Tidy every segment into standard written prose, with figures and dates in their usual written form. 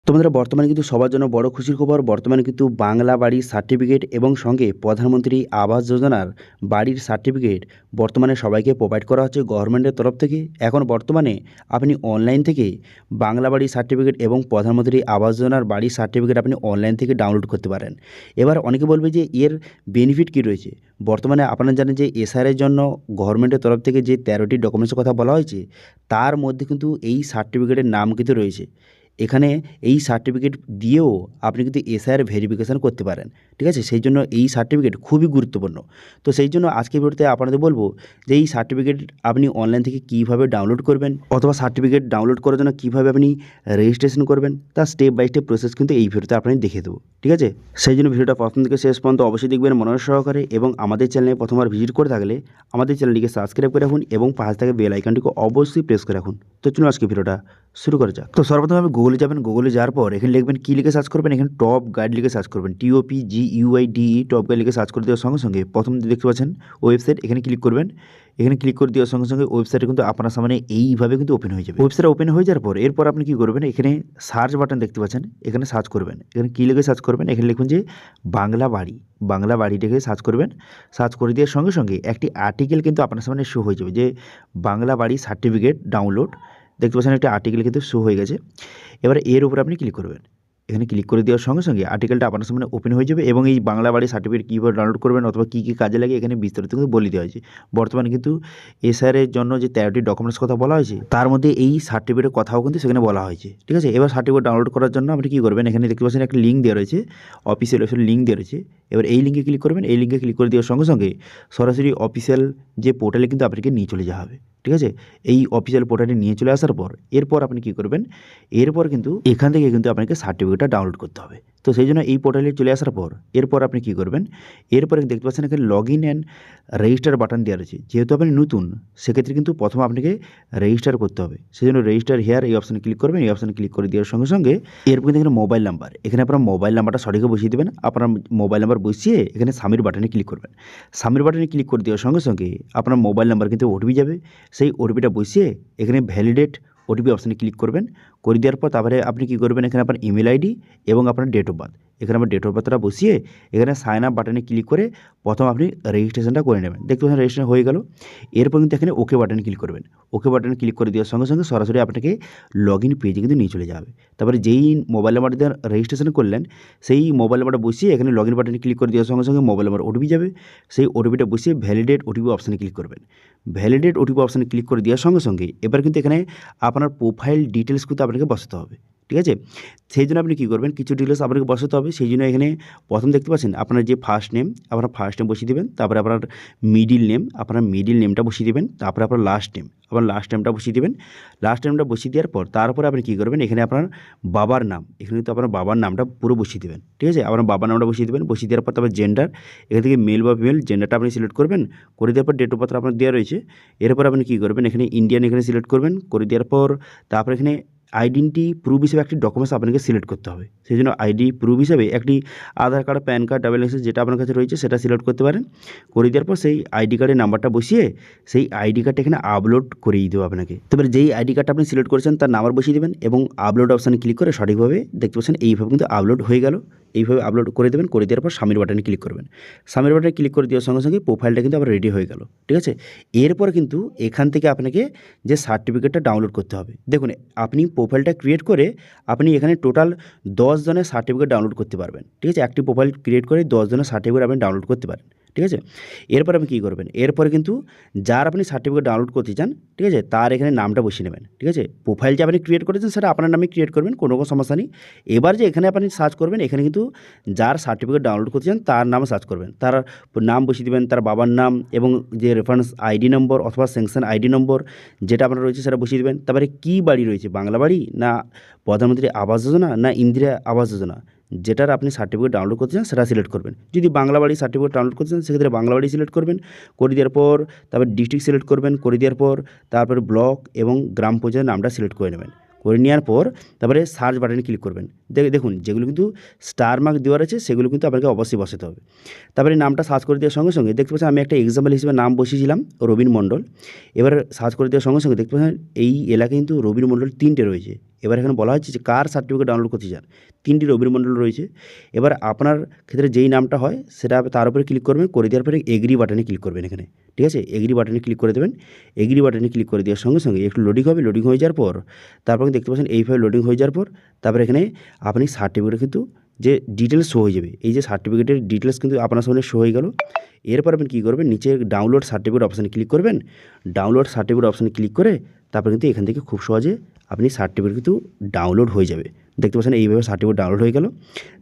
তোমাদের বর্তমানে কিন্তু সবার জন্য বড় খুশির খবর। বর্তমানে কিন্তু বাংলা বাড়ির সার্টিফিকেট এবং সঙ্গে প্রধানমন্ত্রী আবাস যোজনার বাড়ির সার্টিফিকেট বর্তমানে সবাইকে প্রোভাইড করা হচ্ছে গভর্নমেন্টের তরফ থেকে। এখন বর্তমানে আপনি অনলাইন থেকে বাংলা বাড়ির সার্টিফিকেট এবং প্রধানমন্ত্রী আবাস যোজনার বাড়ির সার্টিফিকেট আপনি অনলাইন থেকে ডাউনলোড করতে পারেন। এবার অনেকে বলবে যে এর বেনিফিট কী রয়েছে। বর্তমানে আপনারা জানেন যে এসআরের জন্য গভর্নমেন্টের তরফ থেকে যে 13টি ডকুমেন্টসের কথা বলা হয়েছে, তার মধ্যে কিন্তু এই সার্টিফিকেটের নাম কিন্তু রয়েছে। এখানে এই সার্টিফিকেট দিয়েও আপনি কিন্তু এসআইআর ভেরিফিকেশান করতে পারেন। ঠিক আছে? সেই জন্য এই সার্টিফিকেট খুবই গুরুত্বপূর্ণ। তো সেই জন্য আজকের ভিডিওতে আপনাদের বলবো যে এই সার্টিফিকেট আপনি অনলাইন থেকে কীভাবে ডাউনলোড করবেন, অথবা সার্টিফিকেট ডাউনলোড করার জন্য কীভাবে আপনি রেজিস্ট্রেশন করবেন, তার স্টেপ বাই স্টেপ প্রসেস কিন্তু এই ভিডিওতে আপনাদের দেখিয়ে দেবো। ঠিক আছে? সেই জন্য ভিডিওটা প্রথম থেকে শেষ পর্যন্ত অবশ্যই দেখবেন মনোযোগ সহকারে, এবং আমাদের চ্যানেলে প্রথমবার ভিজিট করে থাকলে আমাদের চ্যানেলটিকে সাবস্ক্রাইব করে রাখুন এবং পাশে থাকা বেল আইকনটিকে অবশ্যই প্রেস করে রাখুন। তো চলুন আজকে ভিডিওটা শুরু করা যাক। তো সর্বপ্রথম আপনি গুগলে যাবেন। গুগলে যাওয়ার পর এখানে লিখবেন, কী লিখে সার্চ করবেন, এখানে টপ গাইড লিখে সার্চ করবেন। TOPGUIDE টপ গাইড লিখে সার্চ করে দেওয়ার সঙ্গে সঙ্গে প্রথম দেখতে পাচ্ছেন ওয়েবসাইট, এখানে ক্লিক করবেন। এখানে ক্লিক করে দেওয়ার সঙ্গে সঙ্গে ওয়েবসাইটে কিন্তু আপনার সামনে এইভাবে কিন্তু ওপেন হয়ে যাবে। ওয়েবসাইট ওপেন হয়ে যাওয়ার পর এরপর আপনি কী করবেন, এখানে সার্চ বাটন দেখতে পাচ্ছেন, এখানে সার্চ করবেন। এখানে কী লিখে সার্চ করবেন, এখানে লিখুন যে বাংলা বাড়ি। বাংলা বাড়ি লিখে সার্চ করবেন। সার্চ করে দেওয়ার সঙ্গে সঙ্গে একটি আর্টিকেল কিন্তু আপনার সামনে শো হয়ে যাবে যে বাংলা বাড়ি সার্টিফিকেট ডাউনলোড। দেখতে পাচ্ছেন একটা আর্টিকেল কিন্তু শো হয়ে গেছে। এবারে এর উপরে আপনি ক্লিক করবেন। এখানে ক্লিক করে দেওয়ার সঙ্গে সঙ্গে আর্টিকেলটা আপনার সামনে ওপেন হয়ে যাবে, এবং এই বাংলা বাড়ির সার্টিফিকেট কীভাবে ডাউনলোড করবেন অথবা কী কী কাজে লাগে এখানে বিস্তারিত কিন্তু বলে দেওয়া হয়েছে। বর্তমানে কিন্তু এসআরের জন্য যে 13টি ডকুমেন্টস কথা বলা হয়েছে, তার মধ্যে এই সার্টিফিকেটের কথাও কিন্তু সেখানে বলা হয়েছে। ঠিক আছে? এবার সার্টিফিকেট ডাউনলোড করার জন্য আপনি কী করবেন, এখানে দেখতে পাচ্ছেন একটা লিঙ্ক দেওয়া রয়েছে, অফিসিয়াল ওয়েবসাইট লিঙ্ক দেওয়া রয়েছে। এবার এই লিঙ্কে ক্লিক করবেন। এই লিঙ্কে ক্লিক করে দেওয়ার সঙ্গে সঙ্গে সরাসরি অফিসিয়াল যে পোর্টালে কিন্তু আপনাকে নিয়ে চলে যাওয়া হবে। ঠিক আছে? এই অফিসিয়াল পোর্টালে নিয়ে চলে আসার পর এরপর আপনি কী করবেন, এরপর কিন্তু এখান থেকে কিন্তু আপনাকে সার্টিফিকেটটা ডাউনলোড করতে হবে। তো সেই জন্য এই পোর্টালে চলে আসার পর এরপর আপনি কী করবেন, এরপরে দেখতে পাচ্ছেন এখানে log in and register button দেওয়া রয়েছে। যেহেতু আপনি নতুন, সেক্ষেত্রে কিন্তু প্রথম আপনাকে রেজিস্টার করতে হবে। সেই জন্য রেজিস্টার হেয়ার এই অপশানে ক্লিক করবেন। এই অপশানে ক্লিক করে দেওয়ার সঙ্গে সঙ্গে এরপর কিন্তু এখানে মোবাইল নাম্বার, এখানে আপনার মোবাইল নাম্বারটা সঠিকভাবে বসিয়ে দেবেন। আপনার মোবাইল নাম্বার বসিয়ে এখানে সাবমিট বাটনে ক্লিক করবেন। সাবমিট বাটনে ক্লিক করে দেওয়ার সঙ্গে সঙ্গে আপনার মোবাইল নাম্বার কিন্তু ওটিপি যাবে। সেই ওটিপিটা বসিয়ে এখানে ভ্যালিডেট ওটিপি অপশানে ক্লিক করবেন। করে দেওয়ার পর তারপরে আপনি কী করবেন, এখানে আপনার ইমেল আইডি এবং আপনার ডেট অফ বার্থ, এখানে আমার ডেট অফ বার্থটা বসিয়ে এখানে সাইন আপ বাটনে ক্লিক করে প্রথম আপনি রেজিস্ট্রেশনটা করে নেবেন। দেখতে পাচ্ছেন রেজিস্ট্রেশন হয়ে গেল। এরপর কিন্তু এখানে ওকে বাটনে ক্লিক করবেন। ওকে বাটনে ক্লিক করে দেওয়ার সঙ্গে সঙ্গে সরাসরি আপনাকে লগ ইন পেজে কিন্তু নিয়ে চলে যাবে। তারপরে যেই মোবাইল নাম্বার দিয়ে রেজিস্ট্রেশন করলেন, সেই মোবাইল নাম্বারটা বসিয়ে এখানে লগ ইন বাটনে ক্লিক করে দেওয়ার সঙ্গে সঙ্গে মোবাইল নাম্বার ওটিপি যাবে। সেই ওটিপিটা বসিয়ে ভ্যালিডেট ওটিপি অপশানে ক্লিক করবেন। ভ্যালিডেট ওটিপি অপশানে ক্লিক করে দেওয়ার সঙ্গে সঙ্গে এবার কিন্তু এখানে আপনার প্রোফাইল ডিটেলস কিন্তু আপনাকে বসাতে হবে। ঠিক আছে? সেই জন্য আপনি কী করবেন, কিছু ডিটেলস আপনাকে বসাতে হবে। সেই জন্য এখানে প্রথম দেখতে পাচ্ছেন আপনার যে ফার্স্ট নেম, আপনার ফার্স্ট নেম বসিয়ে দেবেন। তারপরে আপনার মিডিল নেম, আপনার মিডিল নেমটা বসিয়ে দেবেন। তারপরে আপনার লাস্ট নেম, আপনার লাস্ট নেমটা বসিয়ে দেবেন। লাস্ট নেমটা বসিয়ে দেওয়ার পর তারপরে আপনি কী করবেন, এখানে আপনার বাবার নাম, এখানে কিন্তু আপনার বাবার নামটা পুরো বসিয়ে দেবেন। ঠিক আছে? আপনার বাবার নামটা বসিয়ে দেবেন। বসিয়ে দেওয়ার পর তারপর জেন্ডার, এখান থেকে মেল বা ফিমেল জেন্ডারটা আপনি সিলেক্ট করবেন। করে দেওয়ার পর ডেট অফ বার্থ আপনার দেওয়া রয়েছে। এরপর আপনি কী করবেন, এখানে ইন্ডিয়ান এখানে সিলেক্ট করবেন। করে দেওয়ার পর তারপর এখানে আইডেন্টি প্রুফ হিসেবে একটি ডকুমেন্টস আপনাকে সিলেক্ট করতে হবে। সেই জন্য আইডি প্রুফ হিসাবে একটি আধার কার্ড, প্যান কার্ড, ডাবল লাইসেন্স যেটা আপনার কাছে রয়েছে সেটা সিলেক্ট করতে পারেন। করে দেওয়ার পর সেই আইডি কার্ডের নাম্বারটা বসিয়ে সেই আইডি কার্ডটা এখানে আপলোড করে দিতে হবে আপনাকে। তবে যেই আইডি কার্ডটা আপনি সিলেক্ট করেছেন তার নাম্বার বসিয়ে দেবেন এবং আপলোড অপশানে ক্লিক করে সঠিকভাবে দেখতে পাচ্ছেন এইভাবে কিন্তু আপলোড হয়ে গেল। এইভাবে আপলোড করে দেবেন। করে দেওয়ার পর সাবমিট বাটনে ক্লিক করবেন। সাবমিট বাটনে ক্লিক করে দেওয়ার সঙ্গে সঙ্গে প্রোফাইলটা কিন্তু আবার রেডি হয়ে গেল। ঠিক আছে? এরপর কিন্তু এখান থেকে আপনাকে যে সার্টিফিকেটটা ডাউনলোড করতে হবে। দেখুন, আপনি প্রোফাইলটা ক্রিয়েট করে আপনি এখানে টোটাল 10 জনের সার্টিফিকেট ডাউনলোড করতে পারবেন। ঠিক আছে? একটি প্রোফাইল ক্রিয়েট করে 10 জনের সার্টিফিকেট আপনি ডাউনলোড করতে পারেন। ঠিক আছে? এরপর আপনি কী করবেন, এরপরে কিন্তু যার আপনি সার্টিফিকেট ডাউনলোড করতে চান, ঠিক আছে, তার এখানে নামটা বসিয়ে নেবেন। ঠিক আছে? প্রোফাইল যে আপনি ক্রিয়েট করেছেন সেটা আপনার নামে ক্রিয়েট করবেন, কোনো সমস্যা নেই। এবার যে এখানে আপনি সার্চ করবেন, এখানে কিন্তু যার সার্টিফিকেট ডাউনলোড করতে চান তার নাম সার্চ করবেন। তার নাম বসিয়ে দেবেন, তার বাবার নাম এবং যে রেফারেন্স আইডি নম্বর অথবা স্যাংশন আইডি নম্বর যেটা আপনার রয়েছে সেটা বসিয়ে দেবেন। তারপরে কী বাড়ি রয়েছে, বাংলা বাড়ি না প্রধানমন্ত্রী আবাস যোজনা না ইন্দিরা আবাস যোজনা, যেটার আপনি সার্টিফিকেট ডাউনলোড করতে চান সেটা সিলেক্ট করবেন। যদি বাংলা বাড়ি সার্টিফিকেট ডাউনলোড করতে চান সেক্ষেত্রে বাংলা বাড়ি সিলেক্ট করবেন। করে দেওয়ার পর তারপর ডিস্ট্রিক্ট সিলেক্ট করবেন। করে দেওয়ার পর তারপরে ব্লক এবং গ্রাম পঞ্চায়েত নামটা সিলেক্ট করে নেবেন। করে নেওয়ার পর তারপরে সার্চ বাটনে ক্লিক করবেন। দেখুন যেগুলো কিন্তু স্টার মার্ক দেওয়া আছে সেগুলো কিন্তু আপনাকে অবশ্যই বসাতে হবে। তারপরে নামটা সার্চ করে দেওয়ার সঙ্গে সঙ্গে দেখতে পাচ্ছেন আমি একটা এক্সাম্পল হিসেবে নাম বসিয়েছিলাম রবীন মণ্ডল। এবার সার্চ করে দেওয়ার সঙ্গে সঙ্গে দেখতে পাচ্ছেন এই এলাকায় কিন্তু রবীন মণ্ডল 3টে রয়েছে। এবার এখানে বলা হচ্ছে যে কার সার্টিফিকেট ডাউনলোড করতে চান, 3টি রবির মণ্ডল রয়েছে। এবার আপনার ক্ষেত্রে যেই নামটা হয় সেটা তার উপরে ক্লিক করবেন, করে দেওয়ার পরে এগ্রি বাটনে ক্লিক করবেন এখানে, ঠিক আছে। এগ্রি বাটনে ক্লিক করে দেবেন। এগ্রি বাটনে ক্লিক করে দেওয়ার সঙ্গে সঙ্গে একটু লোডিং হবে, লোডিং হয়ে যাওয়ার পর তারপরে দেখতে পাচ্ছেন এইভাবে লোডিং হয়ে যাওয়ার পর তারপরে এখানে আপনি সার্টিফিকেট কিন্তু যে ডিটেলস শো হয়ে যাবে, এই যে সার্টিফিকেটের ডিটেলস কিন্তু আপনার সামনে শো হয়ে গেল। এরপর আপনি কী করবেন, নিচে ডাউনলোড সার্টিফিকেট অপশানে ক্লিক করবেন। ডাউনলোড সার্টিফিকেট অপশানে ক্লিক করে তারপর কিন্তু এখান থেকে খুব সহজে আপনি সার্টিফিকেট কিন্তু ডাউনলোড হয়ে যাবে। দেখতে পাচ্ছেন এইভাবে সার্টিফিকেট ডাউনলোড হয়ে গেল।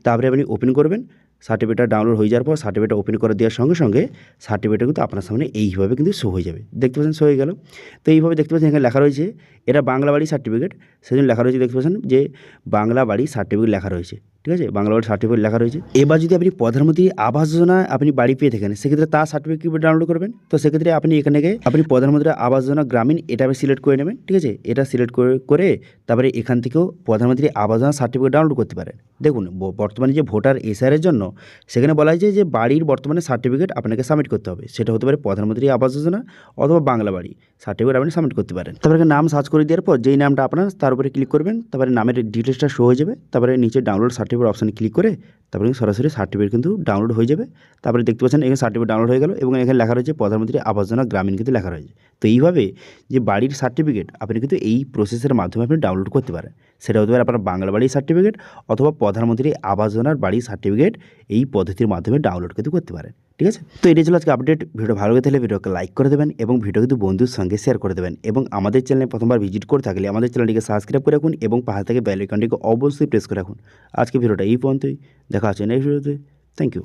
তারপরে আপনি ওপেন করবেন। সার্টিফিকেটটা ডাউনলোড হয়ে যাওয়ার পর সার্টিফিকেটটা ওপেন করে দেওয়ার সঙ্গে সঙ্গে সার্টিফিকেটটা কিন্তু আপনার সামনে এইভাবে কিন্তু শো হয়ে যাবে। দেখতে পাচ্ছেন শো হয়ে গেল। তো এইভাবে দেখতে পাচ্ছেন এখানে লেখা রয়েছে এটা বাংলা বাড়ি সার্টিফিকেট, সেজন্য লেখা রয়েছে দেখতে পাচ্ছেন যে বাংলা বাড়ি সার্টিফিকেট লেখা রয়েছে, ঠিক আছে, বাংলা বাড়ি সার্টিফিকেট লেখা রয়েছে। এবার যদি আপনি প্রধানমন্ত্রী আবাস যোজনা আপনি বাড়ি পেয়ে থাকেন, সেক্ষেত্রে তার সার্টিফিকেট কীভাবে ডাউনলোড করবেন। তো সেক্ষেত্রে আপনি এখানে গিয়ে আপনি প্রধানমন্ত্রী আবাস যোজনা গ্রামীণ এটা আপনি সিলেক্ট করে নেবেন, ঠিক আছে। এটা সিলেক্ট করে তারপরে এখান থেকেও প্রধানমন্ত্রী আবাস যোজনা সার্টিফিকেট ডাউনলোড করতে পারেন। দেখুন বর্তমানে যে ভোটার এসআরের জন্য সেখানে বলা হয়েছে যে বাড়ির বর্তমানে সার্টিফিকেট আপনাকে সাবমিট করতে হবে, সেটা হতে পারে প্রধানমন্ত্রী আবাস যোজনা অথবা বাংলা বাড়ি সার্টিফিকেট আপনি সাবমিট করতে পারেন। তারপরে নাম সার্চ করে দেওয়ার পর যেই নামটা আপনার তার উপরে ক্লিক করবেন, তারপরে নামের ডিটেলসটা শো হয়ে যাবে। তারপরে নিচে ডাউনলোড সার্টিফিকেট অপশানে ক্লিক করে তারপরে সরাসরি সার্টিফিকেট কিন্তু ডাউনলোড হয়ে যাবে। তারপরে দেখতে পাচ্ছেন এখানে সার্টিফিকেট ডাউনলোড হয়ে গেল এবং এখানে লেখা রয়েছে প্রধানমন্ত্রী আবাস যোজনা গ্রামীণ কিন্তু লেখা রয়েছে। তো এইভাবে যে বাড়ির সার্টিফিকেট আপনি কিন্তু এই প্রসেসের মাধ্যমে আপনি ডাউনলোড করতে পারেন, সেটা হতে পারে আপনার বাংলা বাড়ির সার্টিফিকেট অথবা প্রধানমন্ত্রী আবাস যোজনার বাড়ির সার্টিফিকেট এই পদ্ধতির মাধ্যমে ডাউনলোড কিন্তু করতে পারেন, ঠিক আছে। তো এটাই ছিল আজকে আপডেট। ভিডিও ভালো লাগে তাহলে ভিডিওকে লাইক করে দেবেন এবং ভিডিও কিন্তু বন্ধুর সঙ্গে শেয়ার করে দেবেন এবং আমাদের চ্যানেলে প্রথমবার ভিজিট করে থাকলে আমাদের চ্যানেলটিকে সাবস্ক্রাইব করে রাখুন এবং পাশে থেকে বেল আইকনটিকে অবশ্যই প্রেস করে রাখুন। আজকে ভিডিওটা এই পর্যন্তই, দেখা হচ্ছে নেক্সট ভিডিওতে। Thank you.